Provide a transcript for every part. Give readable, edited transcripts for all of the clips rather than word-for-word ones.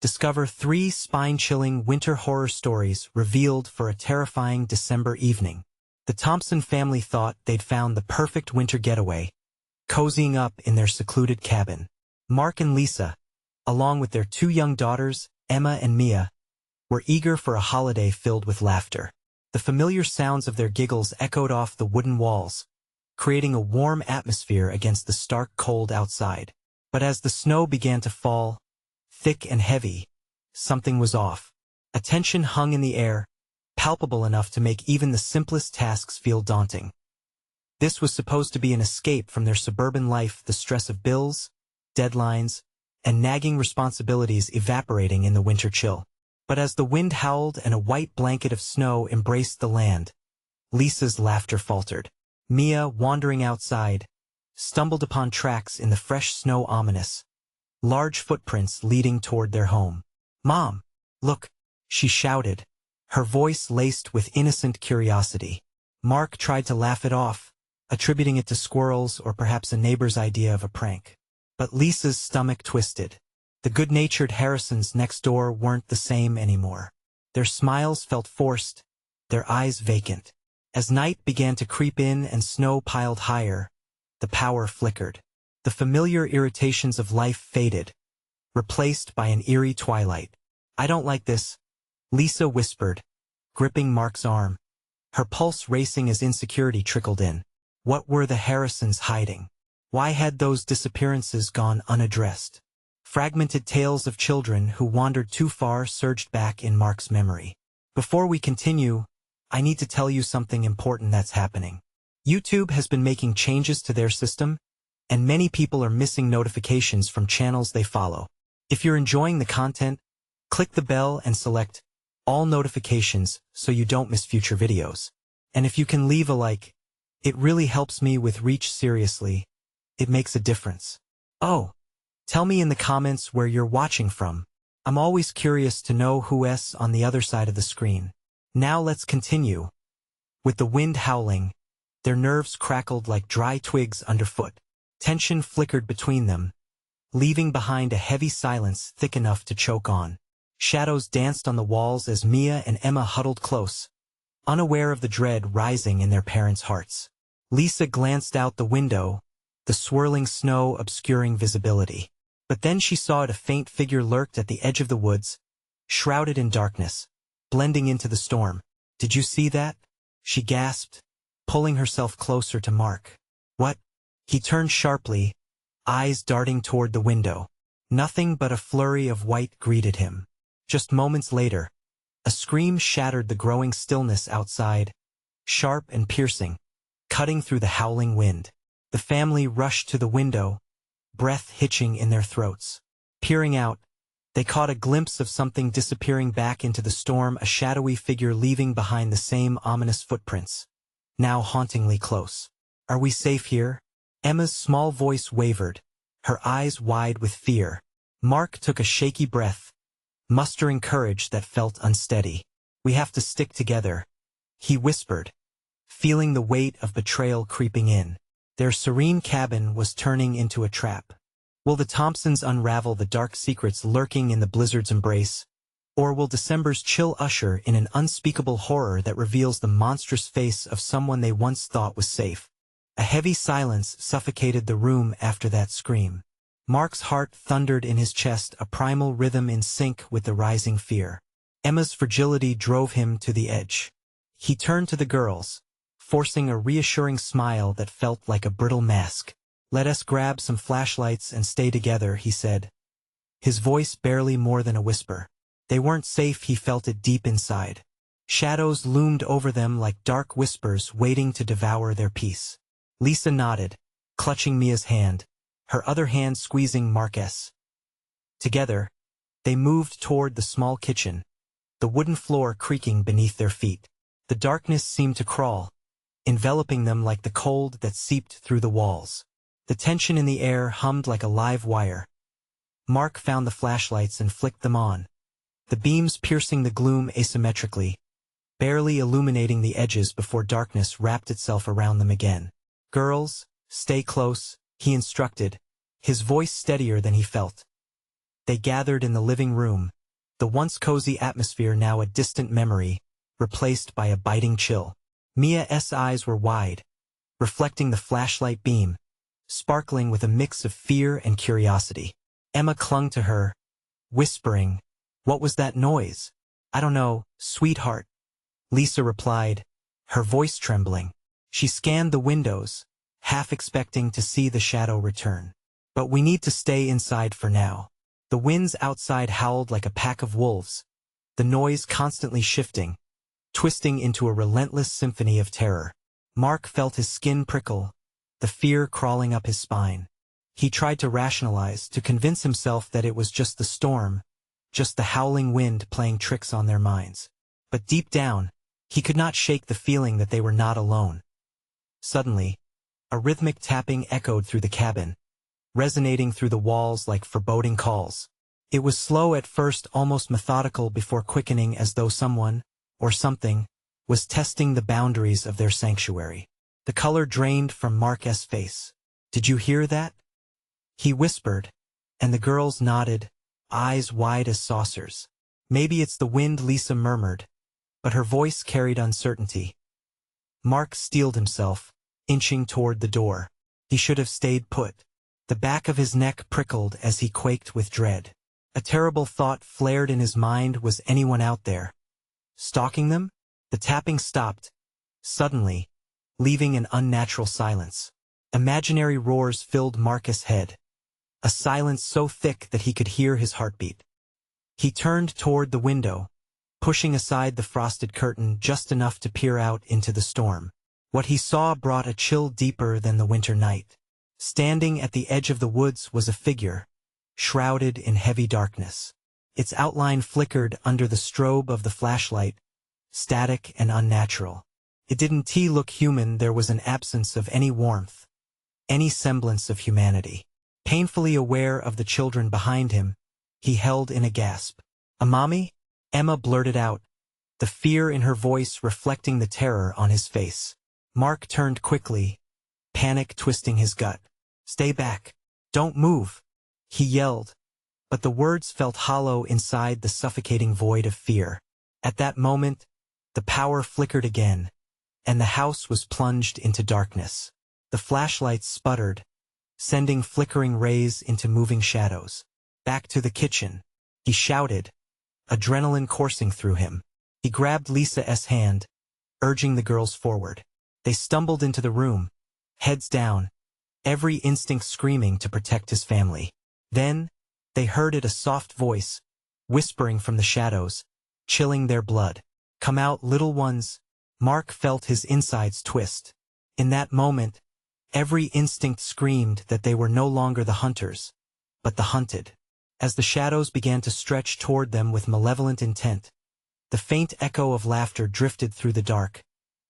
Discover 3 spine-chilling winter horror stories revealed for a terrifying December evening. The Thompson family thought they'd found the perfect winter getaway, cozying up in their secluded cabin. Mark and Lisa, along with their 2 young daughters, Emma and Mia, were eager for a holiday filled with laughter. The familiar sounds of their giggles echoed off the wooden walls, creating a warm atmosphere against the stark cold outside. But as the snow began to fall, thick and heavy, something was off. A tension hung in the air, palpable enough to make even the simplest tasks feel daunting. This was supposed to be an escape from their suburban life, the stress of bills, deadlines, and nagging responsibilities evaporating in the winter chill. But as the wind howled and a white blanket of snow embraced the land, Lisa's laughter faltered. Mia, wandering outside, stumbled upon tracks in the fresh snow, ominous, large footprints leading toward their home. "Mom, look," she shouted, her voice laced with innocent curiosity. Mark tried to laugh it off, attributing it to squirrels or perhaps a neighbor's idea of a prank. But Lisa's stomach twisted. The good-natured Harrisons next door weren't the same anymore. Their smiles felt forced, their eyes vacant. As night began to creep in and snow piled higher, the power flickered. The familiar irritations of life faded, replaced by an eerie twilight. "I don't like this," Lisa whispered, gripping Mark's arm, her pulse racing as insecurity trickled in. What were the Harrisons hiding? Why had those disappearances gone unaddressed? Fragmented tales of children who wandered too far surged back in Mark's memory. Before we continue, I need to tell you something important that's happening. YouTube has been making changes to their system, and many people are missing notifications from channels they follow. If you're enjoying the content, click the bell and select all notifications so you don't miss future videos. And if you can leave a like, it really helps me with reach. Seriously, it makes a difference. Oh, tell me in the comments where you're watching from. I'm always curious to know who's on the other side of the screen. Now let's continue. With the wind howling, their nerves crackled like dry twigs underfoot. Tension flickered between them, leaving behind a heavy silence thick enough to choke on. Shadows danced on the walls as Mia and Emma huddled close, unaware of the dread rising in their parents' hearts. Lisa glanced out the window, the swirling snow obscuring visibility. But then she saw a faint figure lurked at the edge of the woods, shrouded in darkness, blending into the storm. "Did you see that?" she gasped, pulling herself closer to Mark. "What?" He turned sharply, eyes darting toward the window. Nothing but a flurry of white greeted him. Just moments later, a scream shattered the growing stillness outside, sharp and piercing, cutting through the howling wind. The family rushed to the window, breath hitching in their throats. Peering out, they caught a glimpse of something disappearing back into the storm, a shadowy figure leaving behind the same ominous footprints, now hauntingly close. "Are we safe here?" Emma's small voice wavered, her eyes wide with fear. Mark took a shaky breath, mustering courage that felt unsteady. "We have to stick together," he whispered, feeling the weight of betrayal creeping in. Their serene cabin was turning into a trap. Will the Thompsons unravel the dark secrets lurking in the blizzard's embrace? Or will December's chill usher in an unspeakable horror that reveals the monstrous face of someone they once thought was safe? A heavy silence suffocated the room after that scream. Mark's heart thundered in his chest, a primal rhythm in sync with the rising fear. Emma's fragility drove him to the edge. He turned to the girls, forcing a reassuring smile that felt like a brittle mask. "Let us grab some flashlights and stay together," he said, his voice barely more than a whisper. They weren't safe, he felt it deep inside. Shadows loomed over them like dark whispers waiting to devour their peace. Lisa nodded, clutching Mia's hand, her other hand squeezing Mark's. Together, they moved toward the small kitchen, the wooden floor creaking beneath their feet. The darkness seemed to crawl, enveloping them like the cold that seeped through the walls. The tension in the air hummed like a live wire. Mark found the flashlights and flicked them on, the beams piercing the gloom asymmetrically, barely illuminating the edges before darkness wrapped itself around them again. "Girls, stay close," he instructed, his voice steadier than he felt. They gathered in the living room, the once cozy atmosphere now a distant memory, replaced by a biting chill. Mia's eyes were wide, reflecting the flashlight beam, sparkling with a mix of fear and curiosity. Emma clung to her, whispering, "What was that noise?" "I don't know, sweetheart," Lisa replied, her voice trembling. She scanned the windows, half expecting to see the shadow return. "But we need to stay inside for now." The winds outside howled like a pack of wolves, the noise constantly shifting, twisting into a relentless symphony of terror. Mark felt his skin prickle, the fear crawling up his spine. He tried to rationalize, to convince himself that it was just the storm, just the howling wind playing tricks on their minds. But deep down, he could not shake the feeling that they were not alone. Suddenly, a rhythmic tapping echoed through the cabin, resonating through the walls like foreboding calls. It was slow at first, almost methodical before quickening, as though someone, or something, was testing the boundaries of their sanctuary. The color drained from Mark's face. "Did you hear that?" he whispered, and the girls nodded, eyes wide as saucers. "Maybe it's the wind," Lisa murmured, but her voice carried uncertainty. Mark steeled himself, inching toward the door. He should have stayed put. The back of his neck prickled as he quaked with dread. A terrible thought flared in his mind. Was anyone out there, stalking them? The tapping stopped, suddenly, leaving an unnatural silence. Imaginary roars filled Mark's head, a silence so thick that he could hear his heartbeat. He turned toward the window, pushing aside the frosted curtain just enough to peer out into the storm. What he saw brought a chill deeper than the winter night. Standing at the edge of the woods was a figure, shrouded in heavy darkness. Its outline flickered under the strobe of the flashlight, static and unnatural. It didn't look human. There was an absence of any warmth, any semblance of humanity. Painfully aware of the children behind him, he held in a gasp. "A mommy?" Emma blurted out, the fear in her voice reflecting the terror on his face. Mark turned quickly, panic twisting his gut. "Stay back. Don't move," he yelled, but the words felt hollow inside the suffocating void of fear. At that moment, the power flickered again, and the house was plunged into darkness. The flashlights sputtered, sending flickering rays into moving shadows. "Back to the kitchen," he shouted, adrenaline coursing through him. He grabbed Lisa's hand, urging the girls forward. They stumbled into the room, heads down, every instinct screaming to protect his family. Then, they heard a soft voice, whispering from the shadows, chilling their blood. "Come out, little ones." Mark felt his insides twist. In that moment, every instinct screamed that they were no longer the hunters, but the hunted. As the shadows began to stretch toward them with malevolent intent, the faint echo of laughter drifted through the dark,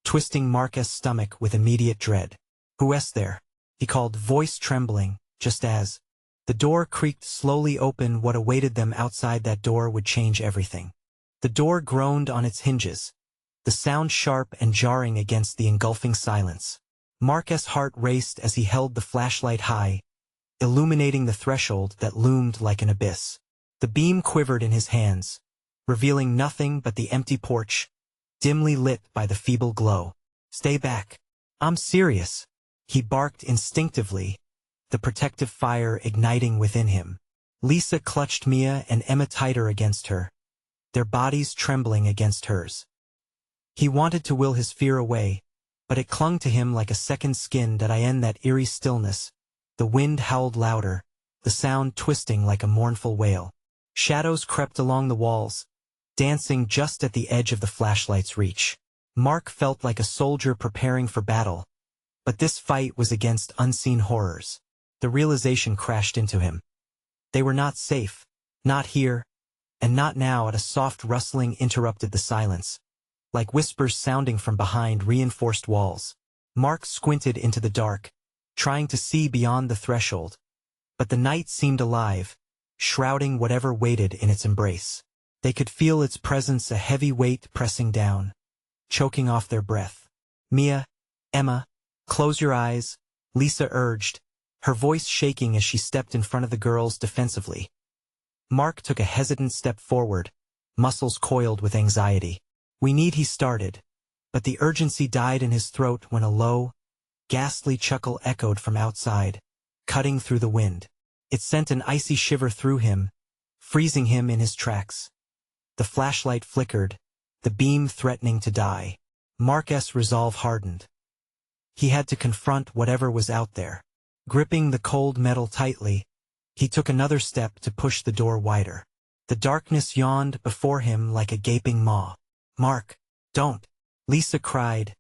twisting Mark's stomach with immediate dread. "Who's there?" he called, voice trembling, just as the door creaked slowly open. What awaited them outside that door would change everything. The door groaned on its hinges, the sound sharp and jarring against the engulfing silence. Mark's heart raced as he held the flashlight high, illuminating the threshold that loomed like an abyss. The beam quivered in his hands, revealing nothing but the empty porch, dimly lit by the feeble glow. "Stay back. I'm serious," he barked instinctively, the protective fire igniting within him. Lisa clutched Mia and Emma tighter against her, their bodies trembling against hers. He wanted to will his fear away, but it clung to him like a second skin. That eerie stillness. The wind howled louder, the sound twisting like a mournful wail. Shadows crept along the walls, dancing just at the edge of the flashlight's reach. Mark felt like a soldier preparing for battle, but this fight was against unseen horrors. The realization crashed into him. They were not safe, not here, and not now. A soft rustling interrupted the silence, like whispers sounding from behind reinforced walls. Mark squinted into the dark, trying to see beyond the threshold, but the night seemed alive, shrouding whatever waited in its embrace. They could feel its presence, a heavy weight pressing down, choking off their breath. "Mia, Emma, close your eyes," Lisa urged, her voice shaking as she stepped in front of the girls defensively. Mark took a hesitant step forward, muscles coiled with anxiety. "We need," he started, but the urgency died in his throat when a low, ghastly chuckle echoed from outside, cutting through the wind. It sent an icy shiver through him, freezing him in his tracks. The flashlight flickered, the beam threatening to die. Mark's resolve hardened. He had to confront whatever was out there. Gripping the cold metal tightly, he took another step to push the door wider. The darkness yawned before him like a gaping maw. "Mark, don't!" Lisa cried,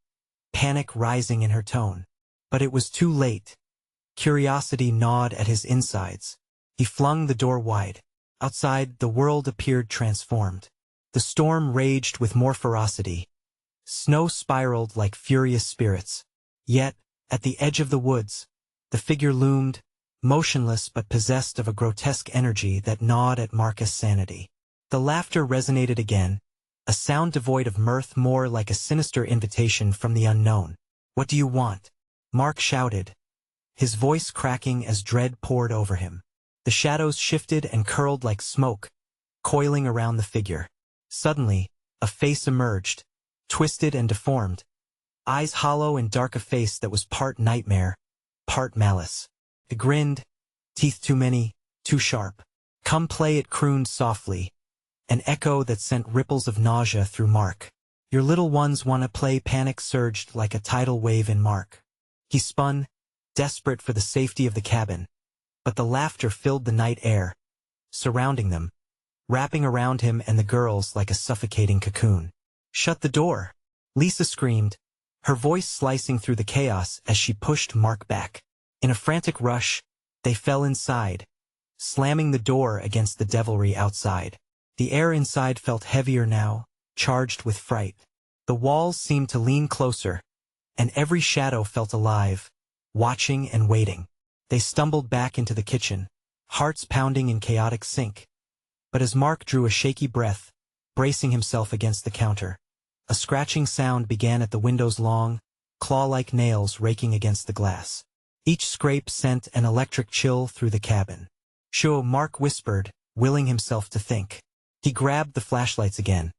panic rising in her tone. But it was too late. Curiosity gnawed at his insides. He flung the door wide. Outside, the world appeared transformed. The storm raged with more ferocity. Snow spiraled like furious spirits. Yet, at the edge of the woods, the figure loomed, motionless but possessed of a grotesque energy that gnawed at Mark's sanity. The laughter resonated again, a sound devoid of mirth, more like a sinister invitation from the unknown. "What do you want?" Mark shouted, his voice cracking as dread poured over him. The shadows shifted and curled like smoke, coiling around the figure. Suddenly, a face emerged, twisted and deformed, eyes hollow and dark, a face that was part nightmare, part malice. It grinned, teeth too many, too sharp. "Come play," it crooned softly, an echo that sent ripples of nausea through Mark. "Your little ones wanna play." Panic surged like a tidal wave in Mark. He spun, desperate for the safety of the cabin, but the laughter filled the night air, surrounding them, wrapping around him and the girls like a suffocating cocoon. "Shut the door!" Lisa screamed, her voice slicing through the chaos as she pushed Mark back. In a frantic rush, they fell inside, slamming the door against the devilry outside. The air inside felt heavier now, charged with fright. The walls seemed to lean closer, and every shadow felt alive, watching and waiting. They stumbled back into the kitchen, hearts pounding in chaotic sync. But as Mark drew a shaky breath, bracing himself against the counter, a scratching sound began at the window's long, claw-like nails raking against the glass. Each scrape sent an electric chill through the cabin. "Shoo," Mark whispered, willing himself to think. He grabbed the flashlights again,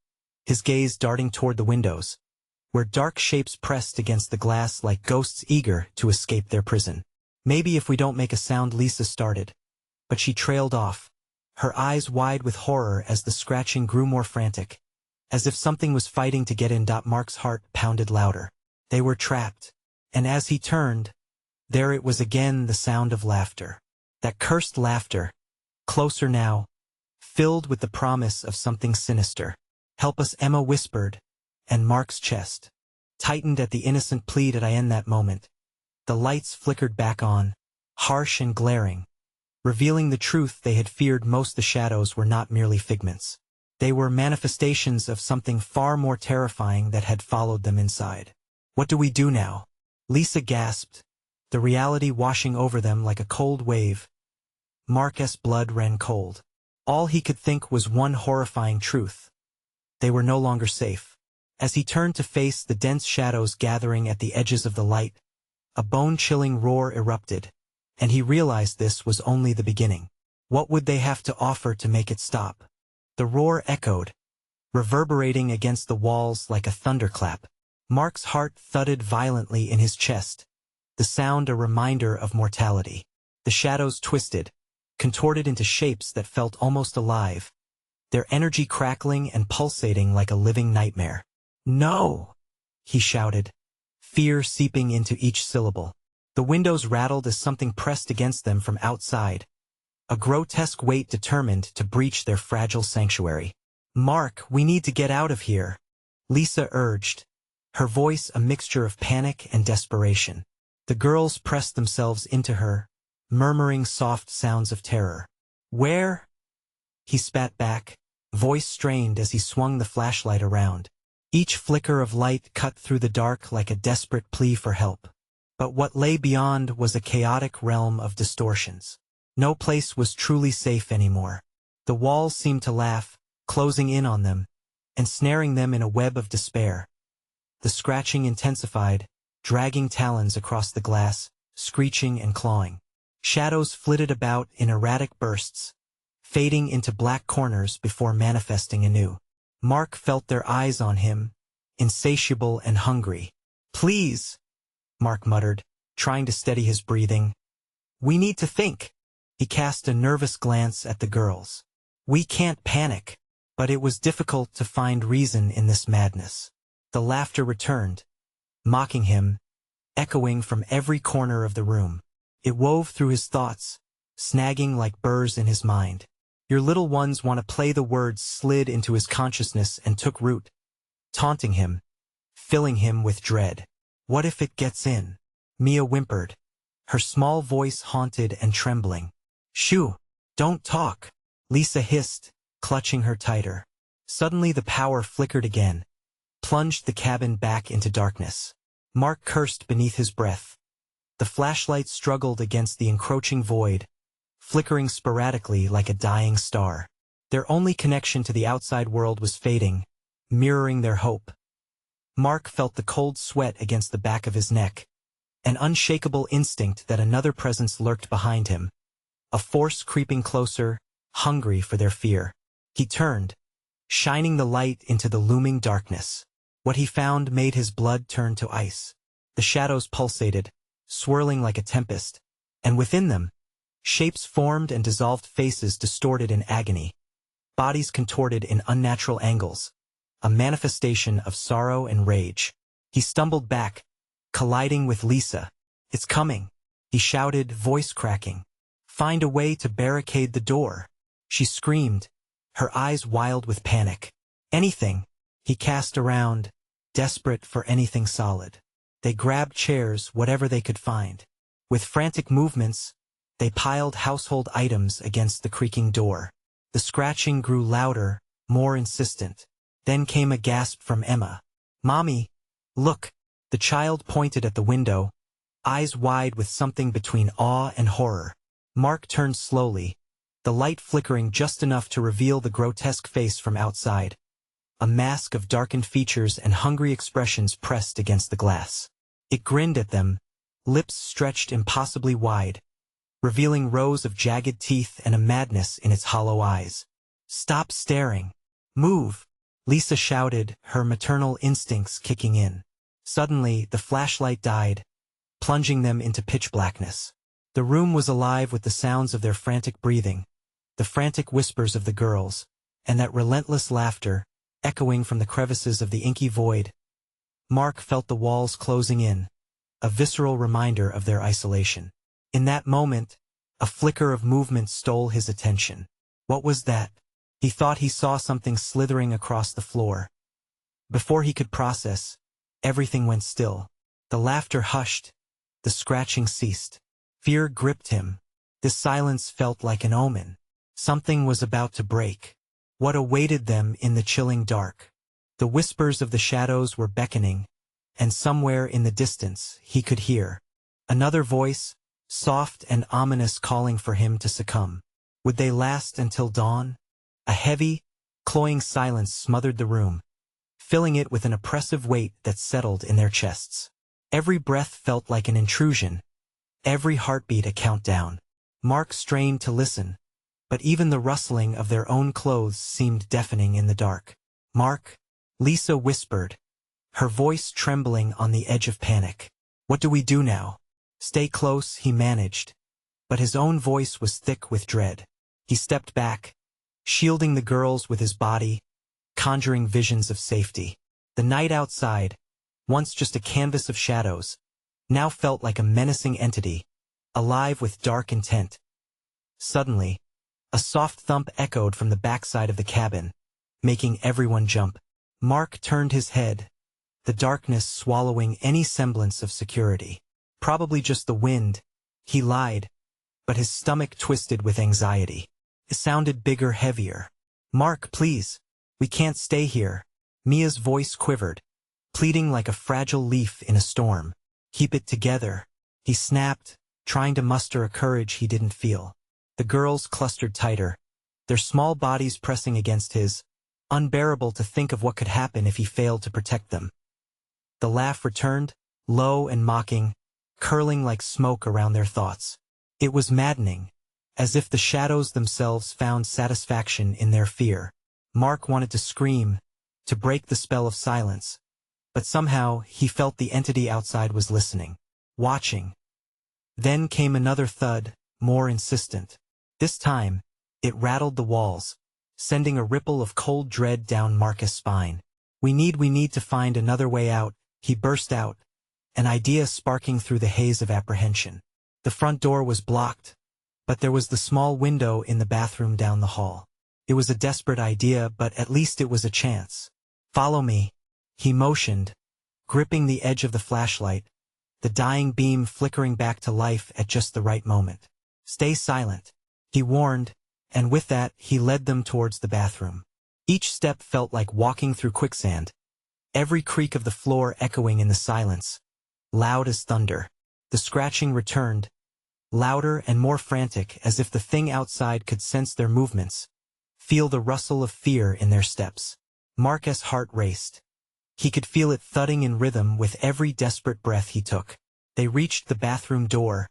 his gaze darting toward the windows, where dark shapes pressed against the glass like ghosts eager to escape their prison. "Maybe if we don't make a sound," Lisa started, but she trailed off, her eyes wide with horror as the scratching grew more frantic, as if something was fighting to get in. Mark's heart pounded louder. They were trapped, and as he turned, there it was again, the sound of laughter. That cursed laughter, closer now, filled with the promise of something sinister. "Help us," Emma whispered, and Mark's chest tightened at the innocent plead. At in that moment, the lights flickered back on, harsh and glaring, revealing the truth they had feared most. The shadows were not merely figments. They were manifestations of something far more terrifying that had followed them inside. "What do we do now?" Lisa gasped, the reality washing over them like a cold wave. Mark's blood ran cold. All he could think was one horrifying truth. They were no longer safe. As he turned to face the dense shadows gathering at the edges of the light, a bone-chilling roar erupted, and he realized this was only the beginning. What would they have to offer to make it stop? The roar echoed, reverberating against the walls like a thunderclap. Mark's heart thudded violently in his chest, the sound a reminder of mortality. The shadows twisted, contorted into shapes that felt almost alive, their energy crackling and pulsating like a living nightmare. "No!" he shouted, fear seeping into each syllable. The windows rattled as something pressed against them from outside, a grotesque weight determined to breach their fragile sanctuary. "Mark, we need to get out of here," Lisa urged, her voice a mixture of panic and desperation. The girls pressed themselves into her, murmuring soft sounds of terror. "Where?" he spat back, voice strained as he swung the flashlight around. Each flicker of light cut through the dark like a desperate plea for help. But what lay beyond was a chaotic realm of distortions. No place was truly safe anymore. The walls seemed to laugh, closing in on them, ensnaring them in a web of despair. The scratching intensified, dragging talons across the glass, screeching and clawing. Shadows flitted about in erratic bursts, fading into black corners before manifesting anew. Mark felt their eyes on him, insatiable and hungry. "Please," Mark muttered, trying to steady his breathing. "We need to think." He cast a nervous glance at the girls. "We can't panic." But it was difficult to find reason in this madness. The laughter returned, mocking him, echoing from every corner of the room. It wove through his thoughts, snagging like burrs in his mind. "Your little ones want to play." The words slid into his consciousness and took root, taunting him, filling him with dread. "What if it gets in?" Mia whimpered, her small voice haunted and trembling. "Shoo! Don't talk," Lisa hissed, clutching her tighter. Suddenly the power flickered again, plunged the cabin back into darkness. Mark cursed beneath his breath. The flashlight struggled against the encroaching void, flickering sporadically like a dying star. Their only connection to the outside world was fading, mirroring their hope. Mark felt the cold sweat against the back of his neck, an unshakable instinct that another presence lurked behind him, a force creeping closer, hungry for their fear. He turned, shining the light into the looming darkness. What he found made his blood turn to ice. The shadows pulsated, swirling like a tempest, and within them, shapes formed and dissolved, faces distorted in agony, bodies contorted in unnatural angles, a manifestation of sorrow and rage. He stumbled back, colliding with Lisa. "It's coming," he shouted, voice cracking. "Find a way to barricade the door." She screamed, her eyes wild with panic. "Anything." He cast around, desperate for anything solid. They grabbed chairs, whatever they could find. With frantic movements, they piled household items against the creaking door. The scratching grew louder, more insistent. Then came a gasp from Emma. "Mommy, look." The child pointed at the window, eyes wide with something between awe and horror. Mark turned slowly, the light flickering just enough to reveal the grotesque face from outside, a mask of darkened features and hungry expressions pressed against the glass. It grinned at them, lips stretched impossibly wide, revealing rows of jagged teeth and a madness in its hollow eyes. "Stop staring. Move," Lisa shouted, her maternal instincts kicking in. Suddenly, the flashlight died, plunging them into pitch blackness. The room was alive with the sounds of their frantic breathing, the frantic whispers of the girls, and that relentless laughter, echoing from the crevices of the inky void. Mark felt the walls closing in, a visceral reminder of their isolation. In that moment, a flicker of movement stole his attention. What was that? He thought he saw something slithering across the floor. Before he could process, everything went still. The laughter hushed, the scratching ceased. Fear gripped him. This silence felt like an omen. Something was about to break. What awaited them in the chilling dark? The whispers of the shadows were beckoning, and somewhere in the distance he could hear another voice, soft and ominous, calling for him to succumb. Would they last until dawn? A heavy, cloying silence smothered the room, filling it with an oppressive weight that settled in their chests. Every breath felt like an intrusion, every heartbeat a countdown. Mark strained to listen, but even the rustling of their own clothes seemed deafening in the dark. "Mark," Lisa whispered, her voice trembling on the edge of panic. "What do we do now?" "Stay close," he managed, but his own voice was thick with dread. He stepped back, shielding the girls with his body, conjuring visions of safety. The night outside, once just a canvas of shadows, now felt like a menacing entity, alive with dark intent. Suddenly, a soft thump echoed from the backside of the cabin, making everyone jump. Mark turned his head, the darkness swallowing any semblance of security. Probably just the wind, he lied, but his stomach twisted with anxiety. It sounded bigger, heavier. "Mark, please. We can't stay here." Mia's voice quivered, pleading like a fragile leaf in a storm. "Keep it together," he snapped, trying to muster a courage he didn't feel. The girls clustered tighter, their small bodies pressing against his, unbearable to think of what could happen if he failed to protect them. The laugh returned, low and mocking, curling like smoke around their thoughts. It was maddening, as if the shadows themselves found satisfaction in their fear. Mark wanted to scream, to break the spell of silence, but somehow he felt the entity outside was listening, watching. Then came another thud, more insistent. This time, it rattled the walls, sending a ripple of cold dread down Marcus' spine. We need to find another way out," he burst out, an idea sparking through the haze of apprehension. The front door was blocked, but there was the small window in the bathroom down the hall. It was a desperate idea, but at least it was a chance. "Follow me," he motioned, gripping the edge of the flashlight, the dying beam flickering back to life at just the right moment. "Stay silent," he warned, and with that he led them towards the bathroom. Each step felt like walking through quicksand, every creak of the floor echoing in the silence, loud as thunder. The scratching returned, louder and more frantic, as if the thing outside could sense their movements, feel the rustle of fear in their steps. Marcus' heart raced. He could feel it thudding in rhythm with every desperate breath he took. They reached the bathroom door,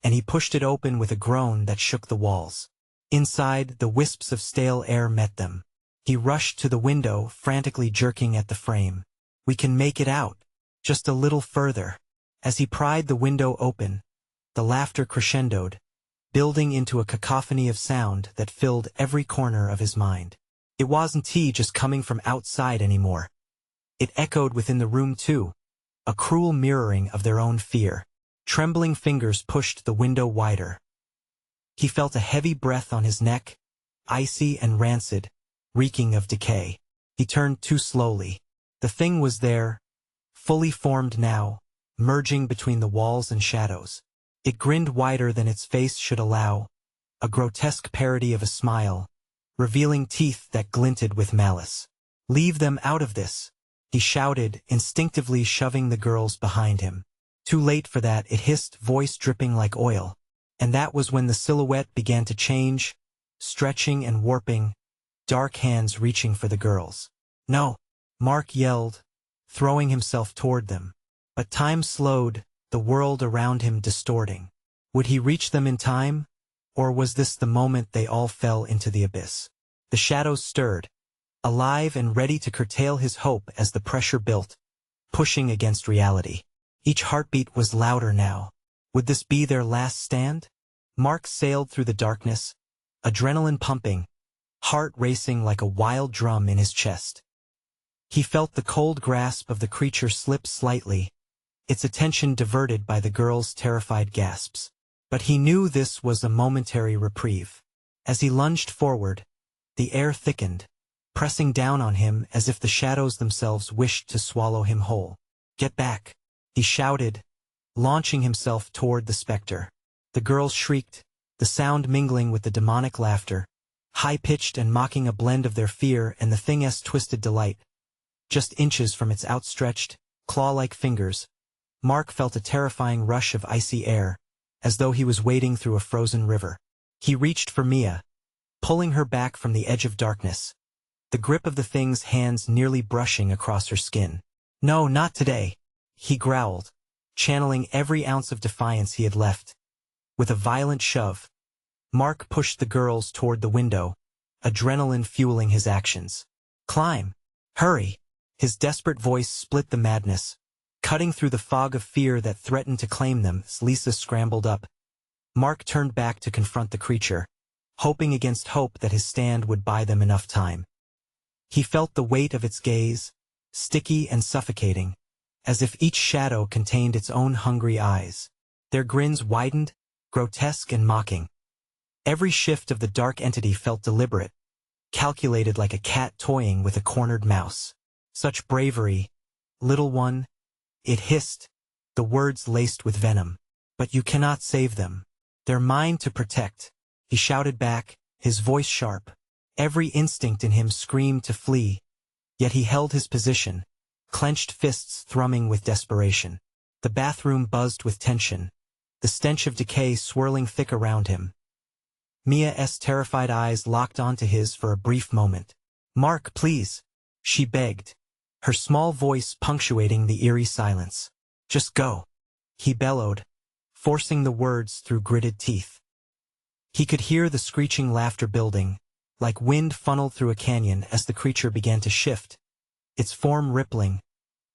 and he pushed it open with a groan that shook the walls. Inside, the wisps of stale air met them. He rushed to the window, frantically jerking at the frame. "We can make it out. Just a little further." As he pried the window open, the laughter crescendoed, building into a cacophony of sound that filled every corner of his mind. It wasn't he just coming from outside anymore. It echoed within the room too, a cruel mirroring of their own fear. Trembling fingers pushed the window wider. He felt a heavy breath on his neck, icy and rancid, reeking of decay. He turned too slowly. The thing was there, fully formed now, merging between the walls and shadows. It grinned wider than its face should allow, a grotesque parody of a smile, revealing teeth that glinted with malice. "Leave them out of this," he shouted, instinctively shoving the girls behind him. Too late for that, it hissed, voice dripping like oil. And that was when the silhouette began to change, stretching and warping, dark hands reaching for the girls. "No!" Mark yelled, throwing himself toward them. But time slowed, the world around him distorting. Would he reach them in time? Or was this the moment they all fell into the abyss? The shadows stirred, alive and ready to curtail his hope as the pressure built, pushing against reality. Each heartbeat was louder now. Would this be their last stand? Mark sailed through the darkness, adrenaline pumping, heart racing like a wild drum in his chest. He felt the cold grasp of the creature slip slightly, its attention diverted by the girl's terrified gasps. But he knew this was a momentary reprieve. As he lunged forward, the air thickened, pressing down on him as if the shadows themselves wished to swallow him whole. "Get back!" he shouted, launching himself toward the specter. The girls shrieked, the sound mingling with the demonic laughter, high-pitched and mocking a blend of their fear and the thing's twisted delight. Just inches from its outstretched, claw-like fingers, Mark felt a terrifying rush of icy air, as though he was wading through a frozen river. He reached for Mia, pulling her back from the edge of darkness, the grip of the thing's hands nearly brushing across her skin. "No, not today," he growled, channeling every ounce of defiance he had left. With a violent shove, Mark pushed the girls toward the window, adrenaline fueling his actions. "Climb! Hurry!" His desperate voice split the madness, cutting through the fog of fear that threatened to claim them. As Lisa scrambled up, Mark turned back to confront the creature, hoping against hope that his stand would buy them enough time. He felt the weight of its gaze, sticky and suffocating, as if each shadow contained its own hungry eyes. Their grins widened, grotesque and mocking. Every shift of the dark entity felt deliberate, calculated like a cat toying with a cornered mouse. "Such bravery, little one," it hissed, the words laced with venom. "But you cannot save them. They're mine to protect," he shouted back, his voice sharp. Every instinct in him screamed to flee, yet he held his position, clenched fists thrumming with desperation. The bathroom buzzed with tension, the stench of decay swirling thick around him. Mia's terrified eyes locked onto his for a brief moment. "Mark, please," she begged, her small voice punctuating the eerie silence. "Just go," he bellowed, forcing the words through gritted teeth. He could hear the screeching laughter building, like wind funneled through a canyon as the creature began to shift, its form rippling.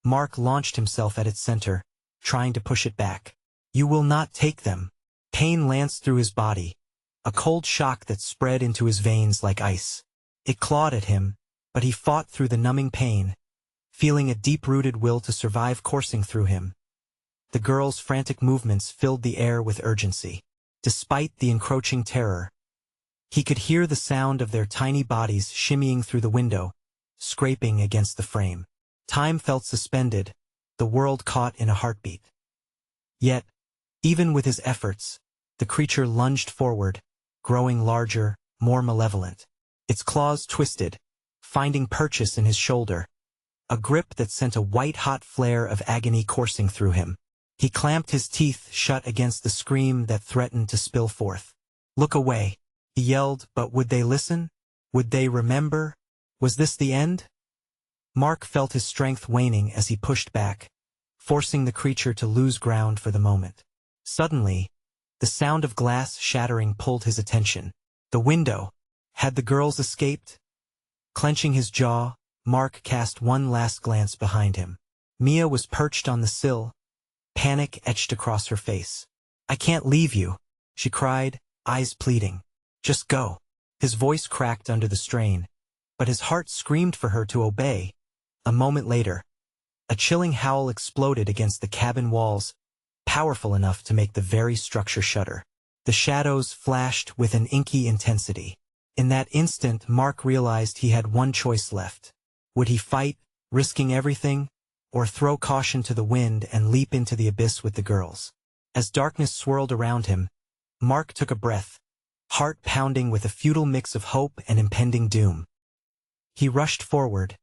Mark launched himself at its center, trying to push it back. "You will not take them." Pain lanced through his body, a cold shock that spread into his veins like ice. It clawed at him, but he fought through the numbing pain, feeling a deep-rooted will to survive coursing through him. The girl's frantic movements filled the air with urgency. Despite the encroaching terror, he could hear the sound of their tiny bodies shimmying through the window, scraping against the frame. Time felt suspended, the world caught in a heartbeat. Yet, even with his efforts, the creature lunged forward, growing larger, more malevolent. Its claws twisted, finding purchase in his shoulder, a grip that sent a white-hot flare of agony coursing through him. He clamped his teeth shut against the scream that threatened to spill forth. "Look away," he yelled, but would they listen? Would they remember? Was this the end? Mark felt his strength waning as he pushed back, forcing the creature to lose ground for the moment. Suddenly, the sound of glass shattering pulled his attention. The window. Had the girls escaped? Clenching his jaw, Mark cast one last glance behind him. Mia was perched on the sill, panic etched across her face. "I can't leave you," she cried, eyes pleading. "Just go." His voice cracked under the strain, but his heart screamed for her to obey. A moment later, a chilling howl exploded against the cabin walls, powerful enough to make the very structure shudder. The shadows flashed with an inky intensity. In that instant, Mark realized he had one choice left. Would he fight, risking everything, or throw caution to the wind and leap into the abyss with the girls? As darkness swirled around him, Mark took a breath, heart pounding with a futile mix of hope and impending doom. He rushed forward,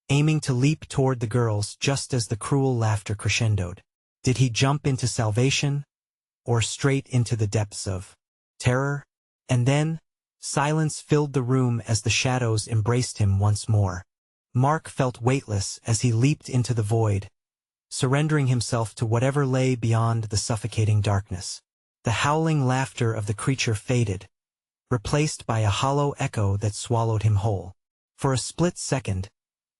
aiming to leap toward the girls just as the cruel laughter crescendoed. Did he jump into salvation, or straight into the depths of terror? And then, silence filled the room as the shadows embraced him once more. Mark felt weightless as he leaped into the void, surrendering himself to whatever lay beyond the suffocating darkness. The howling laughter of the creature faded, replaced by a hollow echo that swallowed him whole. For a split second,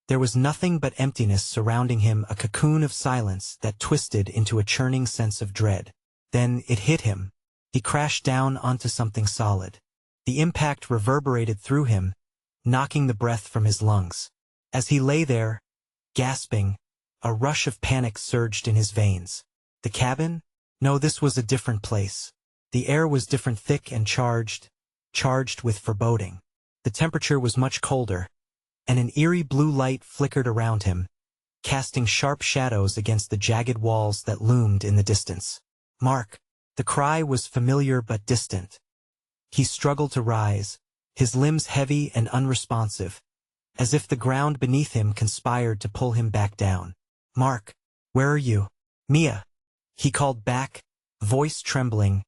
there was nothing but emptiness surrounding him, a cocoon of silence that twisted into a churning sense of dread. Then it hit him. He crashed down onto something solid. The impact reverberated through him, knocking the breath from his lungs. As he lay there, gasping, a rush of panic surged in his veins. The cabin? No, this was a different place. The air was different, thick and charged with foreboding. The temperature was much colder, and an eerie blue light flickered around him, casting sharp shadows against the jagged walls that loomed in the distance. "Mark!" The cry was familiar but distant. He struggled to rise, his limbs heavy and unresponsive, as if the ground beneath him conspired to pull him back down. "Mark, where are you?" "Mia," he called back, voice trembling,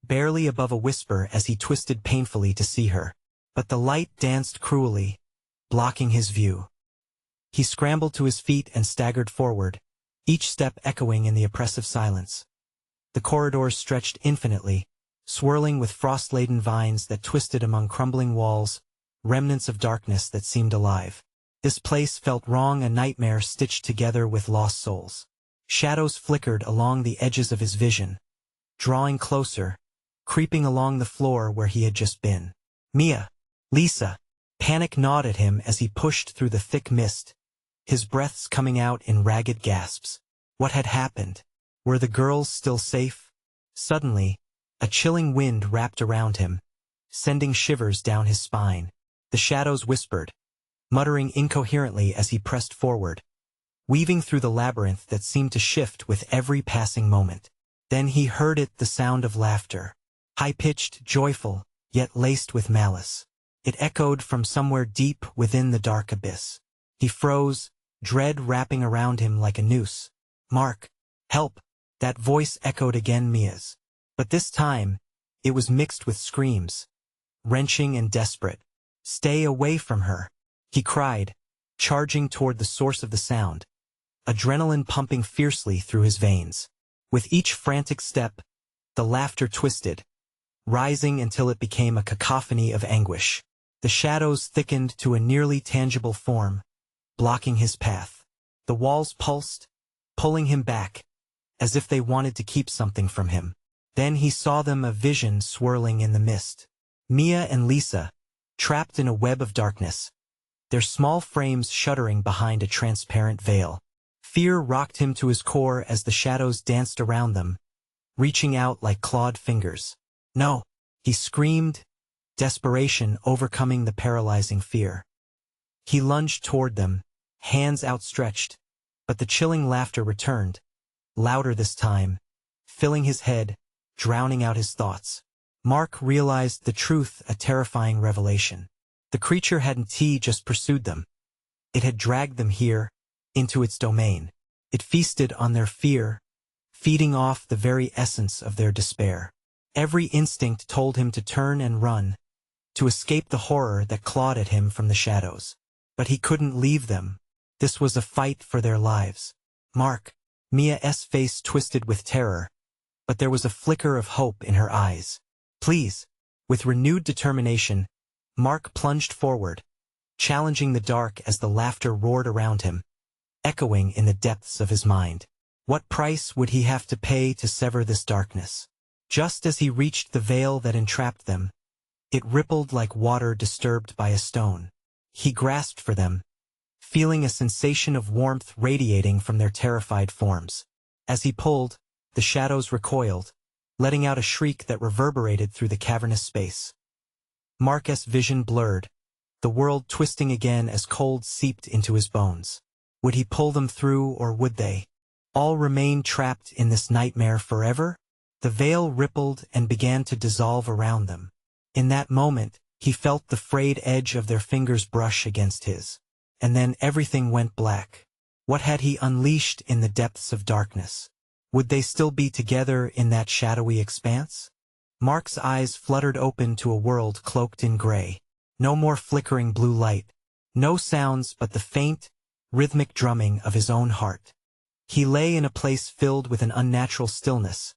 barely above a whisper as he twisted painfully to see her. But the light danced cruelly, blocking his view. He scrambled to his feet and staggered forward, each step echoing in the oppressive silence. The corridors stretched infinitely, swirling with frost-laden vines that twisted among crumbling walls, remnants of darkness that seemed alive. This place felt wrong, a nightmare stitched together with lost souls. Shadows flickered along the edges of his vision, drawing closer, creeping along the floor where he had just been. "Mia! Lisa!" Panic gnawed at him as he pushed through the thick mist, his breaths coming out in ragged gasps. What had happened? Were the girls still safe? Suddenly, a chilling wind wrapped around him, sending shivers down his spine. The shadows whispered, muttering incoherently as he pressed forward, weaving through the labyrinth that seemed to shift with every passing moment. Then he heard it, the sound of laughter, high-pitched, joyful, yet laced with malice. It echoed from somewhere deep within the dark abyss. He froze, dread wrapping around him like a noose. "Mark, help!" That voice echoed again, Mia's. But this time, it was mixed with screams, wrenching and desperate. "Stay away from her!" he cried, charging toward the source of the sound, adrenaline pumping fiercely through his veins. With each frantic step, the laughter twisted, rising until it became a cacophony of anguish. The shadows thickened to a nearly tangible form, blocking his path. The walls pulsed, pulling him back, as if they wanted to keep something from him. Then he saw them, a vision swirling in the mist. Mia and Lisa, trapped in a web of darkness, their small frames shuddering behind a transparent veil. Fear rocked him to his core as the shadows danced around them, reaching out like clawed fingers. "No!" he screamed, desperation overcoming the paralyzing fear. He lunged toward them, hands outstretched, but the chilling laughter returned, louder this time, filling his head, drowning out his thoughts. Mark realized the truth, a terrifying revelation. The creature hadn't just pursued them. It had dragged them here, into its domain. It feasted on their fear, feeding off the very essence of their despair. Every instinct told him to turn and run, to escape the horror that clawed at him from the shadows. But he couldn't leave them. This was a fight for their lives. "Mark." Mia's face twisted with terror, but there was a flicker of hope in her eyes. "Please." With renewed determination, Mark plunged forward, challenging the dark as the laughter roared around him, echoing in the depths of his mind. What price would he have to pay to sever this darkness? Just as he reached the veil that entrapped them, it rippled like water disturbed by a stone. He grasped for them, feeling a sensation of warmth radiating from their terrified forms. As he pulled, the shadows recoiled, letting out a shriek that reverberated through the cavernous space. Mark's vision blurred, the world twisting again as cold seeped into his bones. Would he pull them through, or would they all remain trapped in this nightmare forever? The veil rippled and began to dissolve around them. In that moment, he felt the frayed edge of their fingers brush against his. And then everything went black. What had he unleashed in the depths of darkness? Would they still be together in that shadowy expanse? Mark's eyes fluttered open to a world cloaked in gray. No more flickering blue light. No sounds but the faint, rhythmic drumming of his own heart. He lay in a place filled with an unnatural stillness,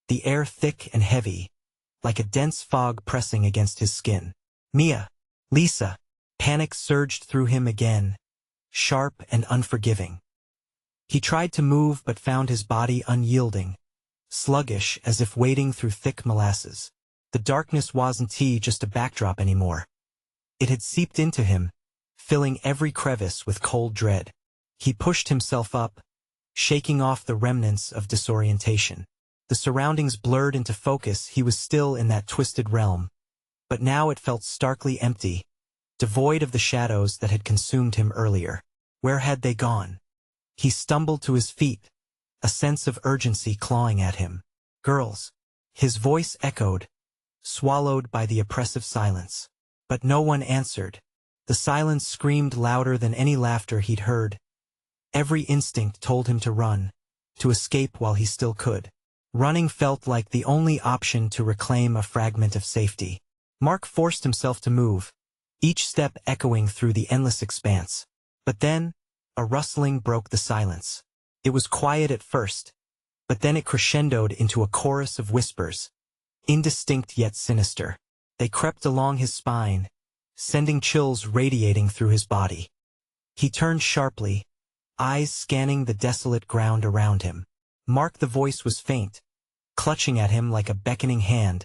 the air thick and heavy, like a dense fog pressing against his skin. "Mia!" "Lisa!" Panic surged through him again, sharp and unforgiving. He tried to move but found his body unyielding, sluggish as if wading through thick molasses. The darkness wasn't just a backdrop anymore. It had seeped into him, filling every crevice with cold dread. He pushed himself up, shaking off the remnants of disorientation. The surroundings blurred into focus. He was still in that twisted realm, but now it felt starkly empty, devoid of the shadows that had consumed him earlier. Where had they gone? He stumbled to his feet, a sense of urgency clawing at him. "Girls!" His voice echoed, swallowed by the oppressive silence. But no one answered. The silence screamed louder than any laughter he'd heard. Every instinct told him to run, to escape while he still could. Running felt like the only option to reclaim a fragment of safety. Mark forced himself to move, each step echoing through the endless expanse. But then, a rustling broke the silence. It was quiet at first, but then it crescendoed into a chorus of whispers, indistinct yet sinister. They crept along his spine, sending chills radiating through his body. He turned sharply, eyes scanning the desolate ground around him. Mark, the voice was faint, clutching at him like a beckoning hand.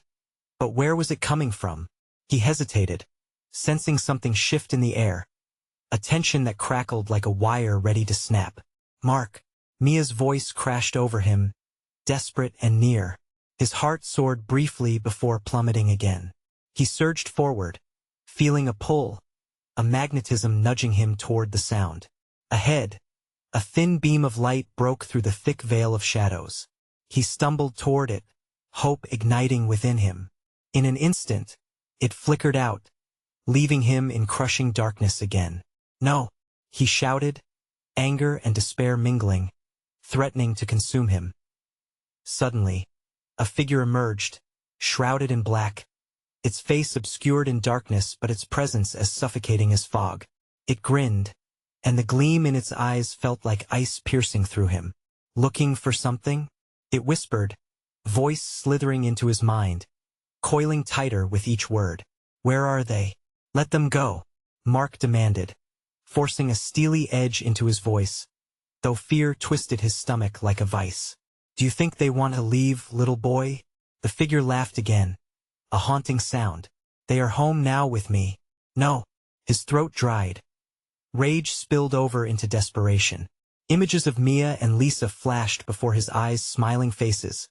But where was it coming from? He hesitated, sensing something shift in the air, a tension that crackled like a wire ready to snap. "Mark!" Mia's voice crashed over him, desperate and near. His heart soared briefly before plummeting again. He surged forward, feeling a pull, a magnetism nudging him toward the sound. Ahead, a thin beam of light broke through the thick veil of shadows. He stumbled toward it, hope igniting within him. In an instant, it flickered out, leaving him in crushing darkness again. "No!" he shouted, anger and despair mingling, threatening to consume him. Suddenly, a figure emerged, shrouded in black, its face obscured in darkness but its presence as suffocating as fog. It grinned, and the gleam in its eyes felt like ice piercing through him. "Looking for something?" it whispered, voice slithering into his mind. coiling tighter with each word. Where are they? Let them go, Mark demanded, forcing a steely edge into his voice, though fear twisted his stomach like a vice. Do you think they want to leave, little boy? The figure laughed again, a haunting sound. They are home now with me. No. His throat dried. Rage spilled over into desperation. Images of Mia and Lisa flashed before his eyes' smiling faces,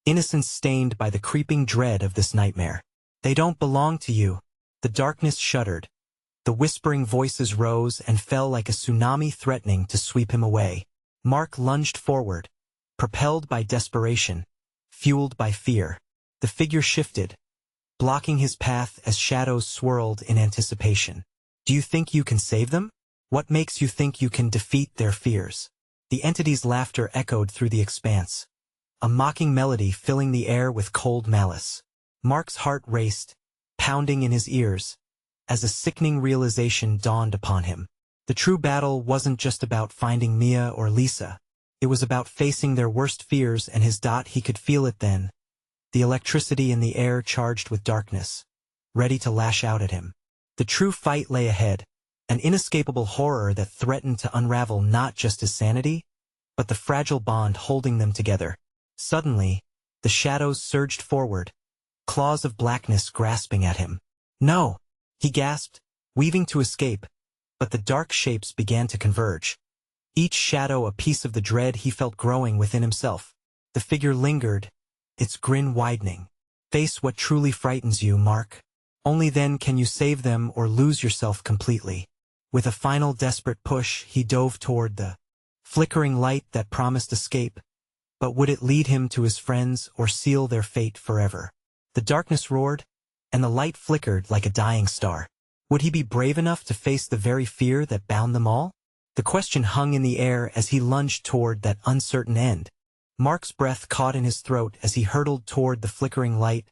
innocence stained by the creeping dread of this nightmare. They don't belong to you. The darkness shuddered. The whispering voices rose and fell like a tsunami threatening to sweep him away. Mark lunged forward, propelled by desperation, fueled by fear. The figure shifted, blocking his path as shadows swirled in anticipation. Do you think you can save them? What makes you think you can defeat their fears? The entity's laughter echoed through the expanse, a mocking melody filling the air with cold malice. Mark's heart raced, pounding in his ears, as a sickening realization dawned upon him. The true battle wasn't just about finding Mia or Lisa. It was about facing their worst fears, and he could feel it then. The electricity in the air charged with darkness, ready to lash out at him. The true fight lay ahead, an inescapable horror that threatened to unravel not just his sanity, but the fragile bond holding them together. Suddenly, the shadows surged forward, claws of blackness grasping at him. No! He gasped, weaving to escape, but the dark shapes began to converge. Each shadow a piece of the dread he felt growing within himself. The figure lingered, its grin widening. Face what truly frightens you, Mark. Only then can you save them or lose yourself completely. With a final desperate push, he dove toward the flickering light that promised escape. But would it lead him to his friends or seal their fate forever? The darkness roared, and the light flickered like a dying star. Would he be brave enough to face the very fear that bound them all? The question hung in the air as he lunged toward that uncertain end. Mark's breath caught in his throat as he hurtled toward the flickering light,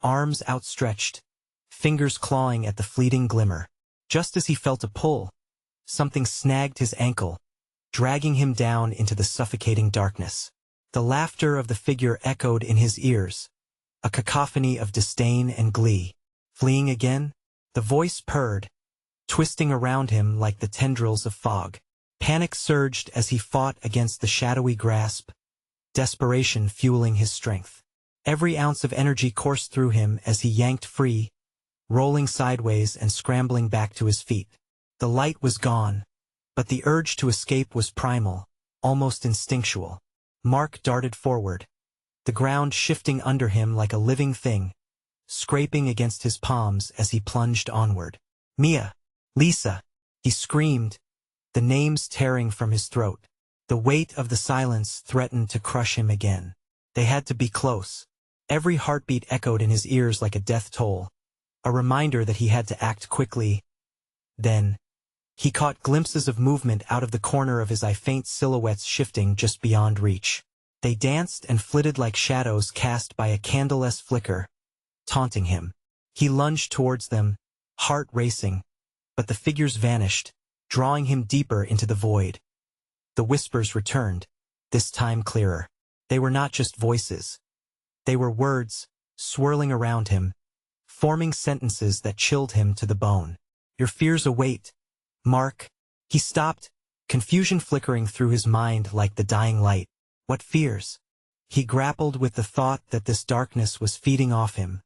arms outstretched, fingers clawing at the fleeting glimmer. Just as he felt a pull, something snagged his ankle, dragging him down into the suffocating darkness. The laughter of the figure echoed in his ears, a cacophony of disdain and glee. Fleeing again? The voice purred, twisting around him like the tendrils of fog. Panic surged as he fought against the shadowy grasp, desperation fueling his strength. Every ounce of energy coursed through him as he yanked free, rolling sideways and scrambling back to his feet. The light was gone, but the urge to escape was primal, almost instinctual. Mark darted forward, the ground shifting under him like a living thing, scraping against his palms as he plunged onward. Mia! Lisa! He screamed, the names tearing from his throat. The weight of the silence threatened to crush him again. They had to be close. Every heartbeat echoed in his ears like a death toll, a reminder that he had to act quickly. Then, he caught glimpses of movement out of the corner of his eye, faint silhouettes shifting just beyond reach. They danced and flitted like shadows cast by a candleless flicker, taunting him. He lunged towards them, heart racing, but the figures vanished, drawing him deeper into the void. The whispers returned, this time clearer. They were not just voices. They were words, swirling around him, forming sentences that chilled him to the bone. Your fears await, Mark. He stopped, confusion flickering through his mind like the dying light. What fears? He grappled with the thought that this darkness was feeding off him,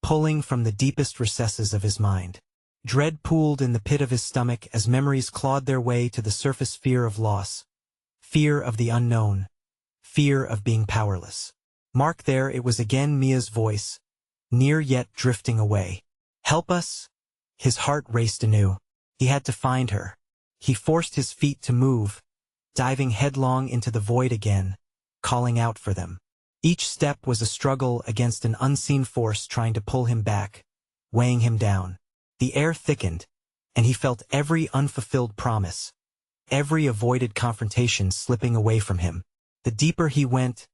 pulling from the deepest recesses of his mind. Dread pooled in the pit of his stomach as memories clawed their way to the surface. Fear of loss, fear of the unknown, fear of being powerless. Mark, there it was again, Mia's voice, near yet drifting away. Help us? His heart raced anew. He had to find her. He forced his feet to move, diving headlong into the void again, calling out for them. Each step was a struggle against an unseen force trying to pull him back, weighing him down. The air thickened, and he felt every unfulfilled promise, every avoided confrontation slipping away from him. The deeper he went,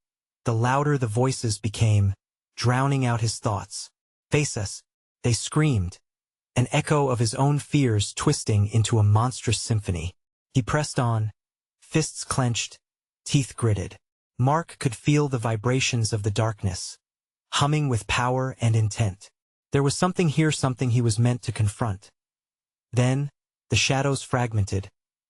the louder the voices became, drowning out his thoughts. Face us, they screamed, an echo of his own fears twisting into a monstrous symphony. He pressed on, fists clenched, teeth gritted. Mark could feel the vibrations of the darkness, humming with power and intent. There was something here, something he was meant to confront. Then, the shadows fragmented,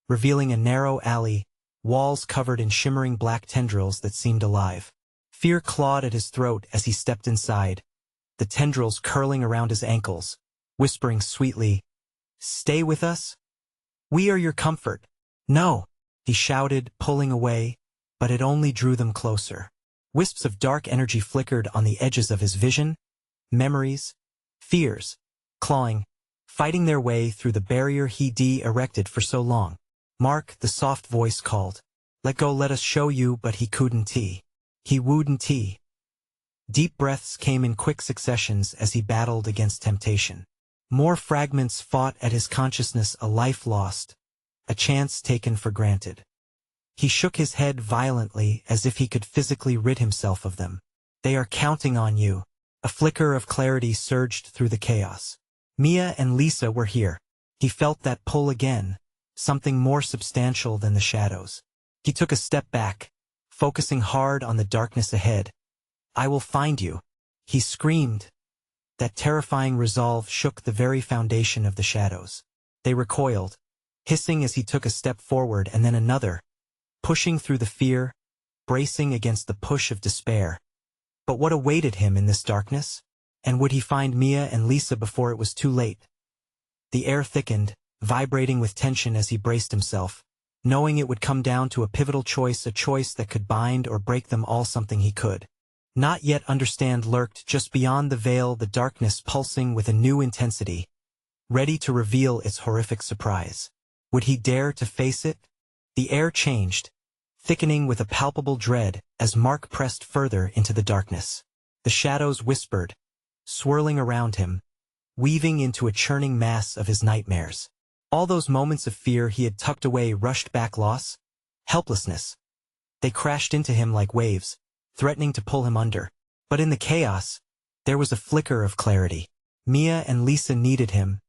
revealing a narrow alley, walls covered in shimmering black tendrils that seemed alive. Fear clawed at his throat as he stepped inside, the tendrils curling around his ankles, whispering sweetly, "Stay with us? We are your comfort." "No," he shouted, pulling away, but it only drew them closer. Wisps of dark energy flickered on the edges of his vision, memories, fears, clawing, fighting their way through the barrier he'd erected for so long. "Mark," the soft voice called. "Let go, let us show you," but he couldn't. He wouldn't. Deep breaths came in quick successions as he battled against temptation. More fragments fought at his consciousness, a life lost, a chance taken for granted. He shook his head violently as if he could physically rid himself of them. "They are counting on you." A flicker of clarity surged through the chaos. Mia and Lisa were here. He felt that pull again, something more substantial than the shadows. He took a step back, focusing hard on the darkness ahead. "I will find you," he screamed. That terrifying resolve shook the very foundation of the shadows. They recoiled, hissing as he took a step forward and then another, pushing through the fear, bracing against the push of despair. But what awaited him in this darkness? And would he find Mia and Lisa before it was too late? The air thickened, vibrating with tension as he braced himself, knowing it would come down to a pivotal choice, a choice that could bind or break them all. Something he could not yet understand lurked just beyond the veil, the darkness pulsing with a new intensity, ready to reveal its horrific surprise. Would he dare to face it? The air changed, thickening with a palpable dread as Mark pressed further into the darkness. The shadows whispered, swirling around him, weaving into a churning mass of his nightmares. All those moments of fear he had tucked away rushed back, loss, helplessness. They crashed into him like waves, threatening to pull him under. But in the chaos, there was a flicker of clarity. Mia and Lisa needed him,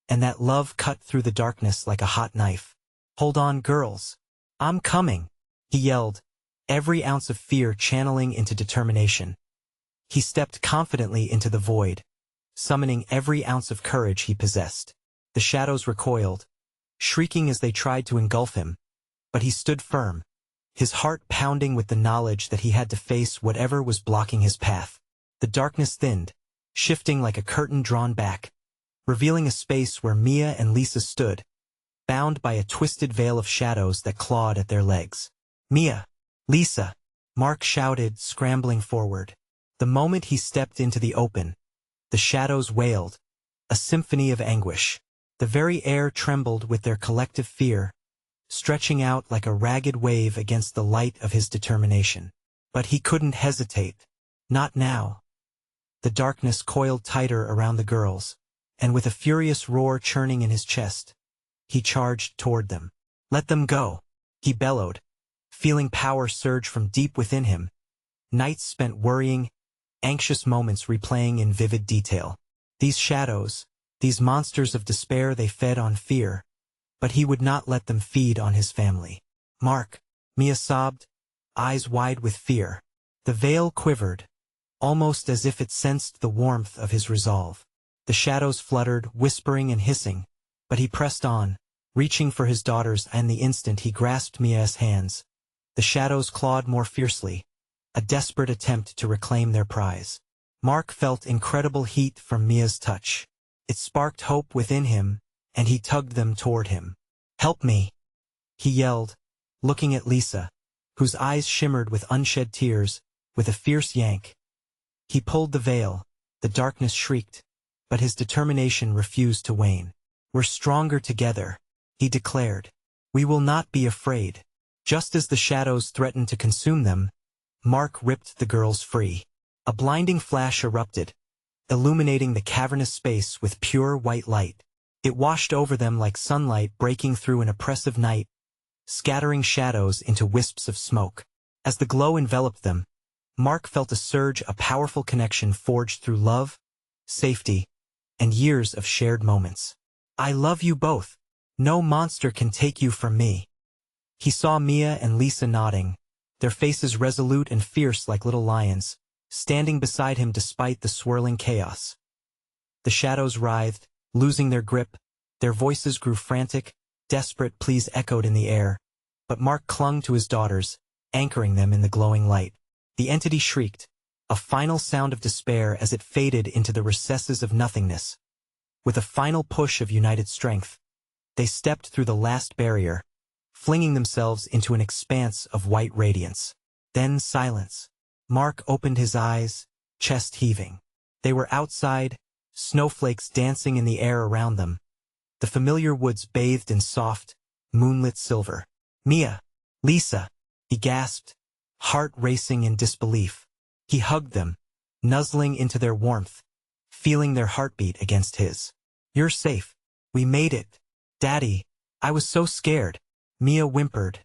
and that love cut through the darkness like a hot knife. "Hold on, girls. I'm coming," he yelled, every ounce of fear channeling into determination. He stepped confidently into the void, summoning every ounce of courage he possessed. The shadows recoiled, shrieking as they tried to engulf him, but he stood firm, his heart pounding with the knowledge that he had to face whatever was blocking his path. The darkness thinned, shifting like a curtain drawn back, revealing a space where Mia and Lisa stood, bound by a twisted veil of shadows that clawed at their legs. "Mia! Lisa!" Mark shouted, scrambling forward. The moment he stepped into the open, the shadows wailed, a symphony of anguish. The very air trembled with their collective fear, stretching out like a ragged wave against the light of his determination. But he couldn't hesitate. Not now. The darkness coiled tighter around the girls, and with a furious roar churning in his chest, he charged toward them. "Let them go," he bellowed, feeling power surge from deep within him. Nights spent worrying, anxious moments replaying in vivid detail. These shadows, these monsters of despair, they fed on fear, but he would not let them feed on his family. "Mark," Mia sobbed, eyes wide with fear. The veil quivered, almost as if it sensed the warmth of his resolve. The shadows fluttered, whispering and hissing, but he pressed on, reaching for his daughters, and the instant he grasped Mia's hands, the shadows clawed more fiercely, a desperate attempt to reclaim their prize. Mark felt incredible heat from Mia's touch. It sparked hope within him, and he tugged them toward him. "Help me," he yelled, looking at Lisa, whose eyes shimmered with unshed tears. With a fierce yank, he pulled the veil. The darkness shrieked, but his determination refused to wane. "We're stronger together," he declared. "We will not be afraid." Just as the shadows threatened to consume them, Mark ripped the girls free. A blinding flash erupted, illuminating the cavernous space with pure white light. It washed over them like sunlight breaking through an oppressive night, scattering shadows into wisps of smoke. As the glow enveloped them, Mark felt a surge, a powerful connection forged through love, safety, and years of shared moments. "I love you both. No monster can take you from me." He saw Mia and Lisa nodding, their faces resolute and fierce like little lions, standing beside him despite the swirling chaos. The shadows writhed, losing their grip. Their voices grew frantic, desperate pleas echoed in the air. But Mark clung to his daughters, anchoring them in the glowing light. The entity shrieked, a final sound of despair as it faded into the recesses of nothingness. With a final push of united strength, they stepped through the last barrier, flinging themselves into an expanse of white radiance. Then silence. Mark opened his eyes, chest heaving. They were outside, snowflakes dancing in the air around them. The familiar woods bathed in soft, moonlit silver. Mia, Lisa, he gasped, heart racing in disbelief. He hugged them, nuzzling into their warmth, feeling their heartbeat against his. You're safe. We made it. Daddy, I was so scared. Mia whimpered,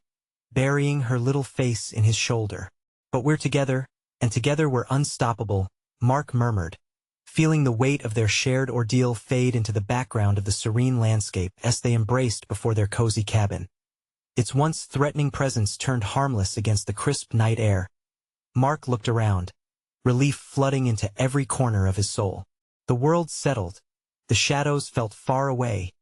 burying her little face in his shoulder. But we're together, and together we're unstoppable, Mark murmured, feeling the weight of their shared ordeal fade into the background of the serene landscape as they embraced before their cozy cabin. Its once threatening presence turned harmless against the crisp night air. Mark looked around, relief flooding into every corner of his soul. The world settled. The shadows felt far away,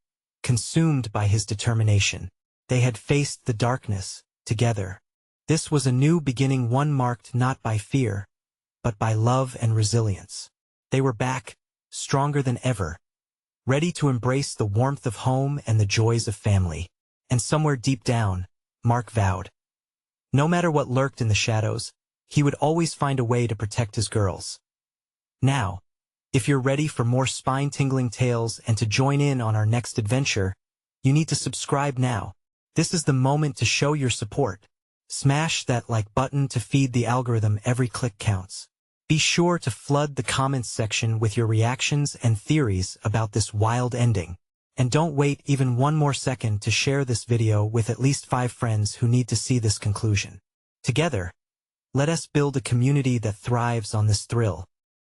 consumed by his determination. They had faced the darkness, together. This was a new beginning, one marked not by fear, but by love and resilience. They were back, stronger than ever, ready to embrace the warmth of home and the joys of family. And somewhere deep down, Mark vowed, no matter what lurked in the shadows, he would always find a way to protect his girls. Now, if you're ready for more spine-tingling tales and to join in on our next adventure, you need to subscribe now. This is the moment to show your support. Smash that like button to feed the algorithm. Every click counts. Be sure to flood the comments section with your reactions and theories about this wild ending. And don't wait even one more second to share this video with at least 5 friends who need to see this conclusion. Together, let us build a community that thrives on this thrill.